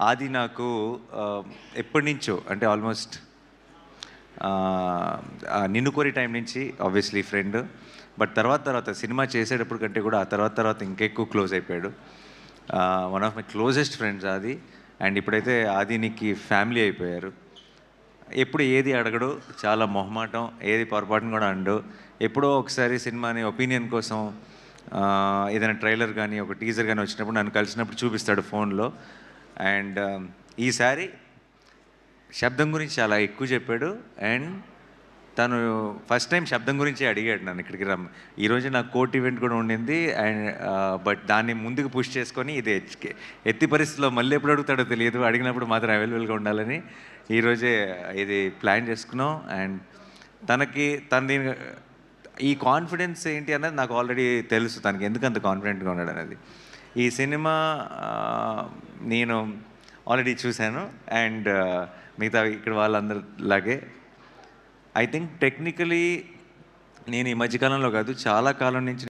ఆది నాకు ఎప్పటినుంచో అంటే ఆల్మోస్ట్ 'నిన్ను కోరి' టైం నుంచి ఆబ్వియస్లీ ఫ్రెండ్. బట్ తర్వాత సినిమా చేసేటప్పుడు కంటే కూడా ఆ తర్వాత ఇంకెక్కువ క్లోజ్ అయిపోయాడు. One of my closest friends ఆది. అండ్ ఇప్పుడైతే ఆదినికి ఫ్యామిలీ అయిపోయారు. ఎప్పుడు ఏది అడగడు, చాలా మొహమాటం, ఏది పొరపాటున కూడా అనడు. ఎప్పుడో ఒకసారి సినిమాని ఒపీనియన్ కోసం ఏదైనా ట్రైలర్ కానీ ఒక టీజర్ కానీ వచ్చినప్పుడు నన్ను కలిసినప్పుడు చూపిస్తాడు ఫోన్లో. అండ్ ఈసారి శబ్దం గురించి చాలా ఎక్కువ చెప్పాడు. అండ్ తను ఫస్ట్ టైం శబ్దం గురించే అడిగాడు నన్ను ఇక్కడికి ఈరోజు నాకు కోర్ట్ ఈవెంట్ కూడా ఉండింది. అండ్ బట్ దాన్ని ముందుకు పుష్ చేసుకొని ఇది ఎత్తి పరిస్థితిలో మళ్ళీ ఎప్పుడు అడుగుతాడో తెలియదు, అడిగినప్పుడు మాత్రం అవైలబుల్గా ఉండాలని ఈరోజే ఇది ప్లాన్ చేసుకున్నాం. అండ్ తనది ఈ కాన్ఫిడెన్స్ ఏంటి అన్నది నాకు ఆల్రెడీ తెలుసు, తనకి ఎందుకు అంత కాన్ఫిడెంట్గా ఉన్నాడు అనేది. ఈ సినిమా నేను ఆల్రెడీ చూశాను. అండ్ మిగతా ఇక్కడ వాళ్ళందరిలాగే ఐ థింక్ టెక్నికలీ నేను ఈ మధ్యకాలంలో కాదు, చాలా కాలం నుంచి